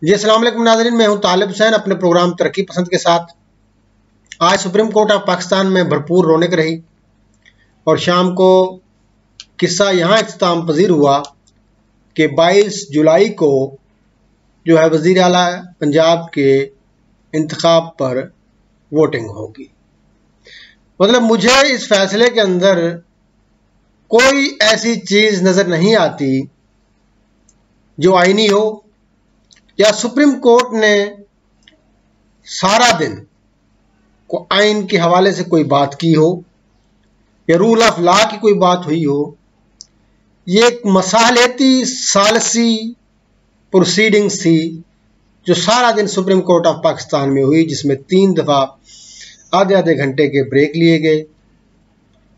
जी अस्सलाम वालेकुम नाज़रीन, मैं हूं तालिब हुसैन अपने प्रोग्राम तरक्की पसंद के साथ। आज सुप्रीम कोर्ट ऑफ पाकिस्तान में भरपूर रौनक रही और शाम को किस्सा यहाँ इख्तिताम पजीर हुआ कि 22 जुलाई को जो है वज़ीर आला पंजाब के इंतखाब पर वोटिंग होगी। मतलब मुझे इस फैसले के अंदर कोई ऐसी चीज़ नज़र नहीं आती जो आईनी हो या सुप्रीम कोर्ट ने सारा दिन को आइन के हवाले से कोई बात की हो या रूल ऑफ लॉ की कोई बात हुई हो। ये एक मसालेती सालसी प्रोसीडिंग्स थी जो सारा दिन सुप्रीम कोर्ट ऑफ पाकिस्तान में हुई, जिसमें 3 दफ़ा आधे आधे घंटे के ब्रेक लिए गए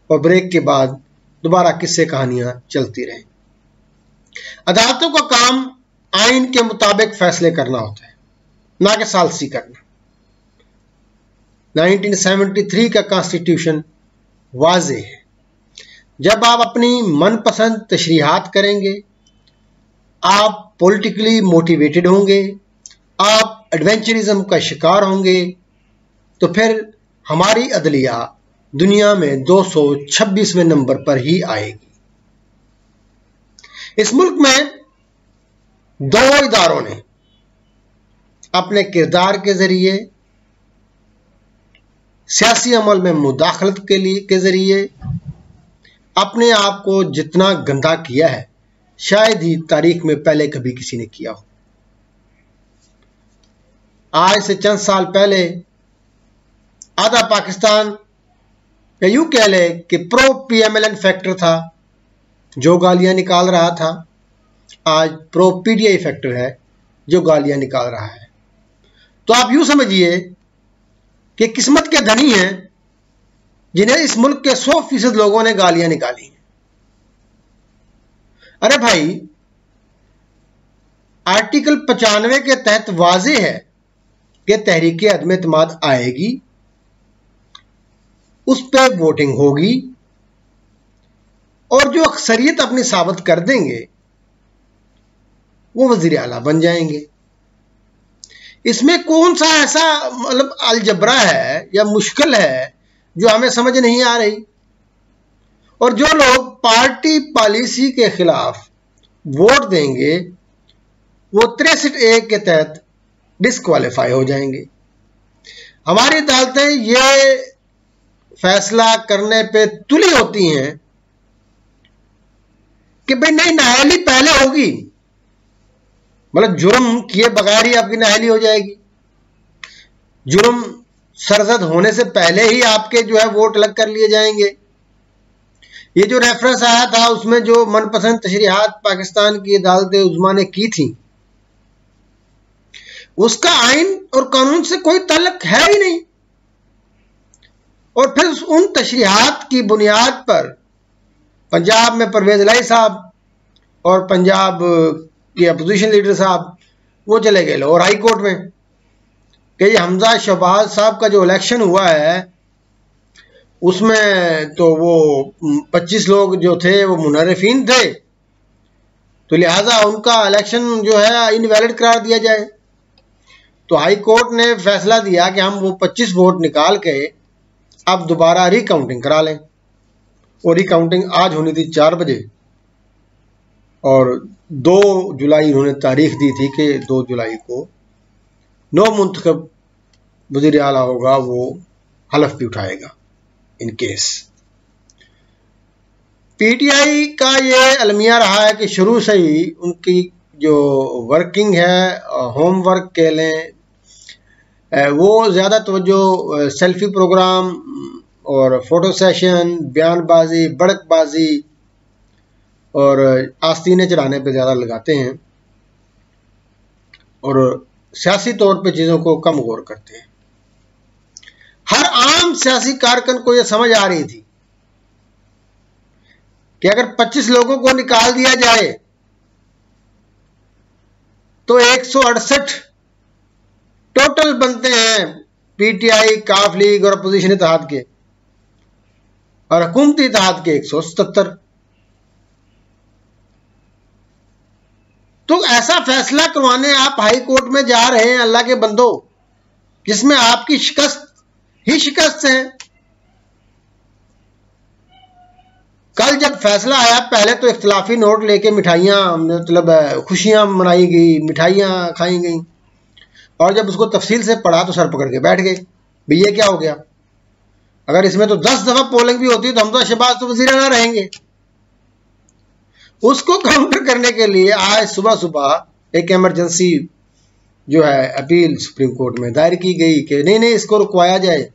और ब्रेक के बाद दोबारा किस्से कहानियां चलती रहीं। अदालतों का काम आइन के मुताबिक फैसले करना होता है, ना कि सालसी करना। 1973 का कॉन्स्टिट्यूशन वाज़े है, जब आप अपनी मनपसंद तशरीहात करेंगे, आप पॉलिटिकली मोटिवेटेड होंगे, आप एडवेंचरिज्म का शिकार होंगे, तो फिर हमारी अदलिया दुनिया में 226वें नंबर पर ही आएगी। इस मुल्क में 2 इदारों ने अपने किरदार के जरिए, सियासी अमल में मुदाखलत के जरिए अपने आप को जितना गंदा किया है शायद ही तारीख में पहले कभी किसी ने किया हो। आज से चंद साल पहले आधा पाकिस्तान या यूं कह ले कि प्रो PMLN फैक्टर था जो गालियां निकाल रहा था, आज प्रो PTI फैक्टर है जो गालियां निकाल रहा है। तो आप यूं समझिए कि किस्मत के धनी हैं जिन्हें इस मुल्क के 100% लोगों ने गालियां निकाली हैं। अरे भाई, आर्टिकल 95 के तहत वाज़े है कि तहरीक अदम एतमाद आएगी, उस पर वोटिंग होगी और जो अक्सरियत अपनी साबित कर देंगे वो वजीर आला बन जाएंगे। इसमें कौन सा ऐसा मतलब अलजबरा है या मुश्किल है जो हमें समझ नहीं आ रही। और जो लोग पार्टी पॉलिसी के खिलाफ वोट देंगे वो 63A के तहत डिस्क्वालीफाई हो जाएंगे। हमारी अदालतें ये फैसला करने पे तुली होती हैं कि भाई नहीं, नाअहली पहले होगी, मतलब जुर्म किए बगैर ही आपकी नाअहली हो जाएगी। जुर्म सरजद होने से पहले ही आपके जो है वोट अलग कर लिए जाएंगे। ये जो रेफरेंस आया था उसमें जो मनपसंद तशरीहात पाकिस्तान की अदालत उज़्मा ने की थी, उसका आइन और कानून से कोई ताल्लुक है ही नहीं। और फिर उन तशरीहात की बुनियाद पर पंजाब में परवेज इलाही साहब और पंजाब के अपोजिशन लीडर साहब वो चले गए और हाई कोर्ट में कि ये हमजा शहबाज साहब का जो इलेक्शन हुआ है उसमें तो वो 25 लोग जो थे वो मुनर्रिफीन थे, तो लिहाजा उनका इलेक्शन जो है इनवैलिड करार दिया जाए। तो हाई कोर्ट ने फैसला दिया कि हम वो 25 वोट निकाल के अब दोबारा रिकाउंटिंग करा लें। और रिकाउंटिंग आज होनी थी 4 बजे और 2 जुलाई उन्होंने तारीख दी थी कि 2 जुलाई को नौ मुंतखब वज़ीर आला होगा, वो हलफ भी उठाएगा इन केस। PTI का ये अलमिया रहा है कि शुरू से ही उनकी जो वर्किंग है, होमवर्क कह लें, वो ज़्यादा तवज्जो सेल्फी प्रोग्राम और फोटो सेशन, बयानबाजी, बड़कबाजी और आस्तीने चढ़ाने पे ज़्यादा लगाते हैं और सियासी तौर पे चीज़ों को कम गौर करते हैं। हर आम सियासी कारकुन को यह समझ आ रही थी कि अगर 25 लोगों को निकाल दिया जाए तो 168 टोटल बनते हैं PTI, काफ लीग और अपोजिशन इत्तेहाद के, और हुकूमती इत्तेहाद के 177। तो ऐसा फैसला करवाने आप हाई कोर्ट में जा रहे हैं अल्लाह के बंदो, जिसमें आपकी शिकस्त ही शिकस्त है। कल जब फैसला आया, पहले तो इख्तिलाफी नोट लेके मिठाइयां मतलब खुशियां मनाई गई, मिठाइयां खाई गई, और जब उसको तफसील से पढ़ा तो सर पकड़ के बैठ गए, भाई ये क्या हो गया? अगर इसमें तो 10 दफा पोलिंग भी होती तो हमजा शहबाज तो वजीर ना रहेंगे। उसको काउंटर करने के लिए आज सुबह सुबह एक इमरजेंसी जो है अपील सुप्रीम कोर्ट में दायर की गई कि नहीं नहीं इसको रुकवाया जाए,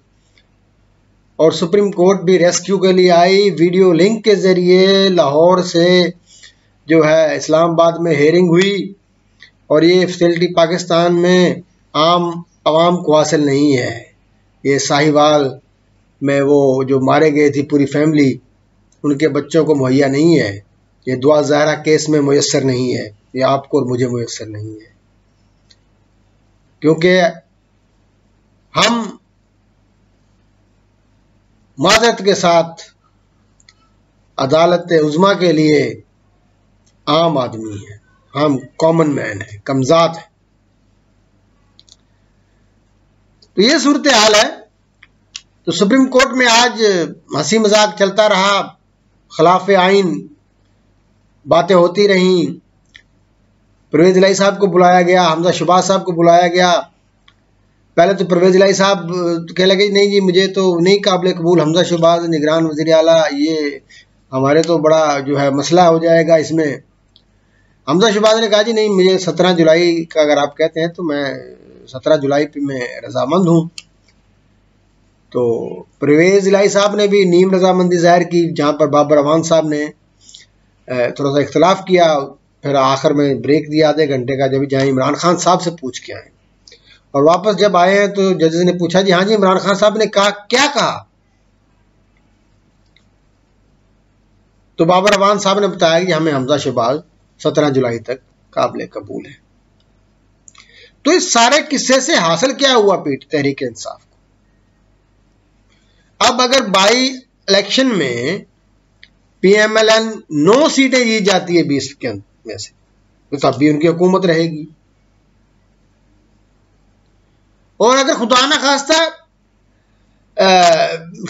और सुप्रीम कोर्ट भी रेस्क्यू के लिए आई। वीडियो लिंक के जरिए लाहौर से जो है इस्लामाबाद में हेयरिंग हुई, और ये फैसिलिटी पाकिस्तान में आम आवाम को हासिल नहीं है। ये साहिवाल में वो जो मारे गए थी पूरी फैमिली, उनके बच्चों को मुहैया नहीं है। ये दुआ ज़हरा केस में मुयस्सर नहीं है, ये आपको और मुझे मुयस्सर नहीं है, क्योंकि हम माज़रत के साथ अदालत उज़्मा के लिए आम आदमी है, हम कॉमन मैन है, कमज़ात है। तो ये सूरत हाल है। तो सुप्रीम कोर्ट में आज हंसी मजाक चलता रहा, खिलाफ आइन बातें होती रहीं। परवेज इलाही साहब को बुलाया गया, हमजा शहबाज साहब को बुलाया गया। पहले तो परवेज इलाही साहब कह लगे नहीं जी मुझे तो नहीं काबिल कबूल हमजा शहबाज निगरान वज़ीर आला, ये हमारे तो बड़ा जो है मसला हो जाएगा इसमें। हमजा शहबाज ने कहा जी नहीं, मुझे 17 जुलाई का अगर आप कहते हैं तो मैं 17 जुलाई पे मैं रजामंद हूँ। तो परवेज इलाही साहब ने भी नीम रजामंदी जाहिर की, जहाँ पर बाबर अवान साहब ने थोड़ा सा इख्तलाफ किया। फिर आखिर में ब्रेक दिया आधे घंटे का, जब जहाँ इमरान खान साहब से पूछ के आए, और वापस जब आए हैं तो जजेस ने पूछा जी हाँ जी इमरान खान साहब ने कहा क्या कहा? तो बाबर अवान साहब ने बताया कि हमें हमजा शहबाज 17 जुलाई तक काबिल कबूल है। तो इस सारे किस्से से हासिल क्या हुआ पीठ तहरीक इंसाफ को? अब अगर बाई इलेक्शन में पीएमएलएन 9 सीटें जीत जाती है 20 के में से, तो तब भी उनकी हुकूमत रहेगी। और अगर खुदा ना खास्ता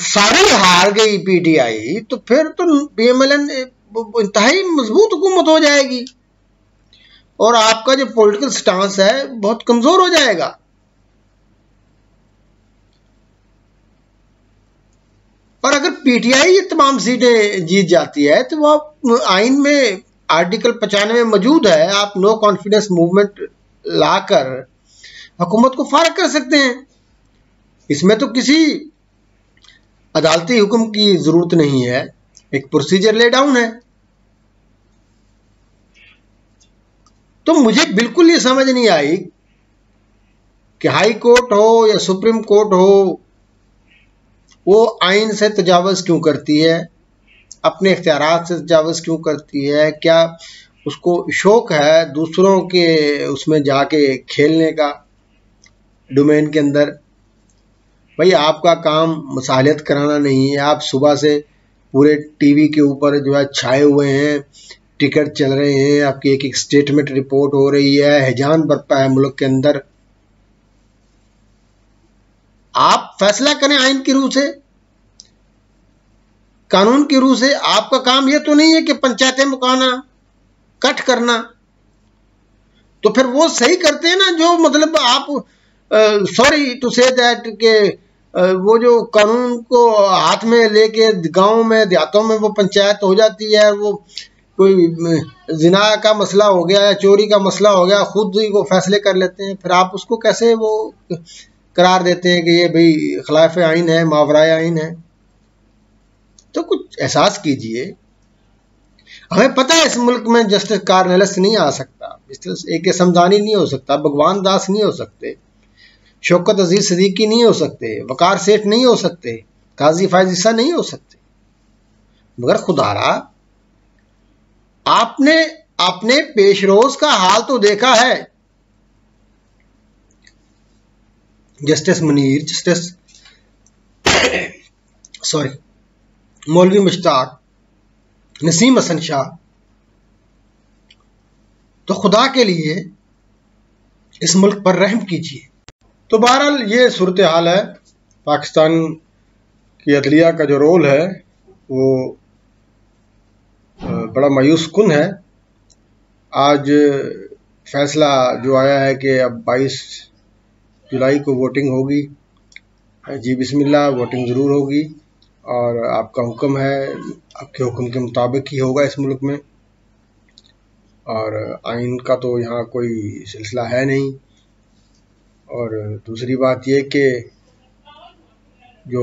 सारी हार गई पीटीआई, तो फिर तो पीएमएलएन इंतहाई मजबूत हुकूमत हो जाएगी, और आपका जो पॉलिटिकल स्टांस है बहुत कमजोर हो जाएगा। और अगर पीटीआई ये तमाम सीटें जीत जाती है तो वो आइन में आर्टिकल 95 में मौजूद है, आप नो कॉन्फिडेंस मूवमेंट लाकर हुकूमत को फारग कर सकते हैं। इसमें तो किसी अदालती हुक्म की जरूरत नहीं है, एक प्रोसीजर ले डाउन है। तो मुझे बिल्कुल ये समझ नहीं आई कि हाई कोर्ट हो या सुप्रीम कोर्ट हो, वो आइन से तजावज़ क्यों करती है, अपने इख्तियारात से तजावज़ क्यों करती है? क्या उसको शौक है दूसरों के उसमें जाके खेलने का, डोमेन के अंदर? भाई आपका काम मसालियत कराना नहीं है, आप सुबह से पूरे टीवी के ऊपर जो है छाए हुए हैं, टिकट चल रहे हैं, आपकी एक एक स्टेटमेंट रिपोर्ट हो रही है, हैजान बरपा है मुल्क के अंदर। आप फैसला करें आइन की रूह से, कानून की रूह से। आपका काम यह तो नहीं है कि पंचायतें मुकाना, कट करना। तो फिर वो सही करते हैं ना जो मतलब आप सॉरी टू से दैट के वो जो कानून को हाथ में लेके गांव में देहातों में वो पंचायत हो जाती है, वो कोई जिना का मसला हो गया या चोरी का मसला हो गया, खुद ही वो फैसले कर लेते हैं। फिर आप उसको कैसे वो करार देते हैं कि ये भाई खिलाफ आइन है, मावराए आइन है? तो कुछ एहसास कीजिए। हमें पता है इस मुल्क में जस्टिस कार्नेलिस नहीं आ सकता, जस्टिस ए.के. समदानी नहीं हो सकता, भगवान दास नहीं हो सकते, शौकत अजीज सिद्दीकी नहीं हो सकते, वकार सेठ नहीं हो सकते, काजी फायज ईसा नहीं हो सकते। मगर खुदारा आपने अपने पेशरोज का हाल तो देखा है। जस्टिस मुनीर, जस्टिस सॉरी मौलवी मुश्ताक, नसीम हसन शाह, तो खुदा के लिए इस मुल्क पर रहम कीजिए। तो बहरहाल ये सूरत हाल है। पाकिस्तान की अदलिया का जो रोल है वो बड़ा मायूस कुन है। आज फैसला जो आया है कि अब 22 जुलाई को वोटिंग होगी। जी बिस्मिल्लाह, वोटिंग ज़रूर होगी और आपका हुक्म है, आपके हुक्म के मुताबिक ही होगा इस मुल्क में। और आइन का तो यहाँ कोई सिलसिला है नहीं। और दूसरी बात यह कि जो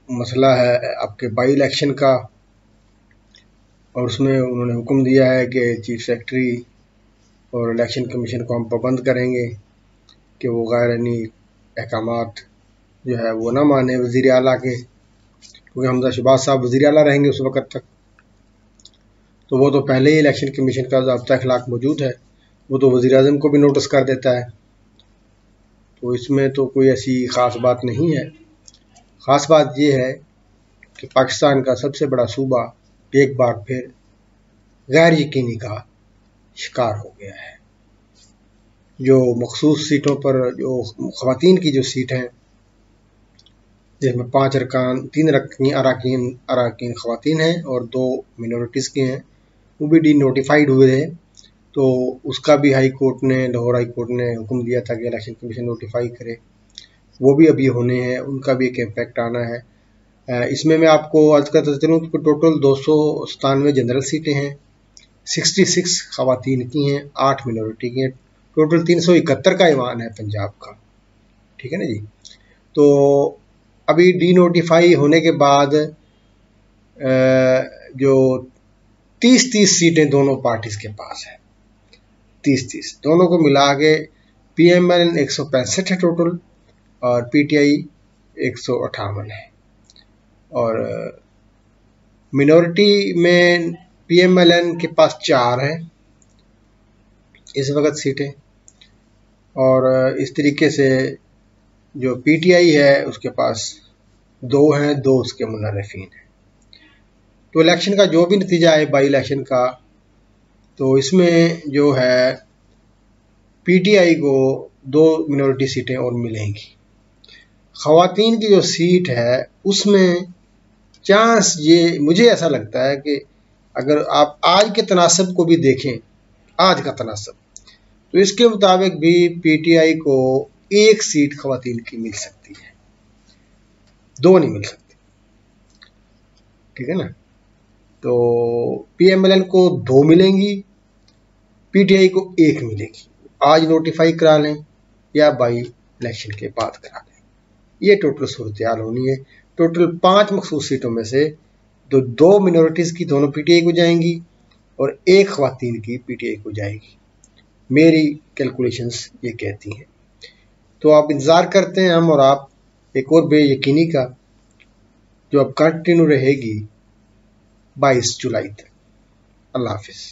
मसला है आपके बाई इलेक्शन का, और उसमें उन्होंने हुक्म दिया है कि चीफ सेक्रेटरी और इलेक्शन कमीशन को हम पाबंद करेंगे कि वो गैर आईनी अहकामात जो है वो ना माने वज़ीर आला के, क्योंकि हमजा शहबाज साहब वज़ीर आला रहेंगे उस वक़्त तक। तो वो तो पहले ही इलेक्शन कमीशन का ज़ाब्ता अखलाक मौजूद है, वो तो वज़ीर आज़म को भी नोटिस कर देता है। तो इसमें तो कोई ऐसी ख़ास बात नहीं है। ख़ास बात ये है कि पाकिस्तान का सबसे बड़ा सूबा एक बार फिर गैर यकीनी का शिकार हो गया है। जो मखसूस सीटों पर जो ख़वातीन की जो सीट हैं, जिसमें 5 अरकान 3 अराकीन ख़वातीन हैं और 2 मिनॉरिटीज़ के हैं, वो भी डी नोटिफाइड हुए थे। तो उसका भी हाई कोर्ट ने, लाहौर हाई कोर्ट ने हुक्म दिया था कि इलेक्शन कमीशन नोटिफाई करे। वो भी अभी होने हैं, उनका भी एक इम्पैक्ट आना है। इसमें मैं आपको आज का चलूँ तो टोटल 297 जनरल सीटें हैं, 66 ख़वातीन की हैं, 8 मिनॉरिटी की हैं। टोटल 371 का ईवान है पंजाब का। ठीक है ना जी। तो अभी डी नोटिफाई होने के बाद जो 30-30 सीटें दोनों पार्टीज के पास है, 30-30 दोनों को मिला के PMLN 165 है टोटल और PTI 158 है। और मिनॉरिटी में PMLN के पास 4 है इस वक्त सीटें, और इस तरीके से जो PTI है उसके पास 2 हैं, 2 उसके मुनर्रिफीन हैं। तो इलेक्शन का जो भी नतीजा है बाई इलेक्शन का, तो इसमें जो है PTI को 2 मिनॉरिटी सीटें और मिलेंगी। ख़वातीन की जो सीट है उसमें चांस ये मुझे ऐसा लगता है कि अगर आप आज के तनासब को भी देखें, आज का तनासब, तो इसके मुताबिक भी PTI को 1 सीट ख़वातीन की मिल सकती है, 2 नहीं मिल सकती। ठीक है ना। तो PMLN को 2 मिलेंगी, PTI को 1 मिलेगी। आज नोटिफाई करा लें या बाई इलेक्शन के बाद करा लें, ये टोटल सूरत हाल होनी है। टोटल 5 मखसूस सीटों में से 2 मिनॉरिटीज़ की दोनों PTI को जाएंगी और 1 ख़वातीन की PTI को जाएगी। मेरी कैलकुलेशंस ये कहती हैं। तो आप इंतज़ार करते हैं हम और आप एक और बेयकीनी का, जो अब कंटिन्यू रहेगी 22 जुलाई तक। अल्लाह हाफिज़।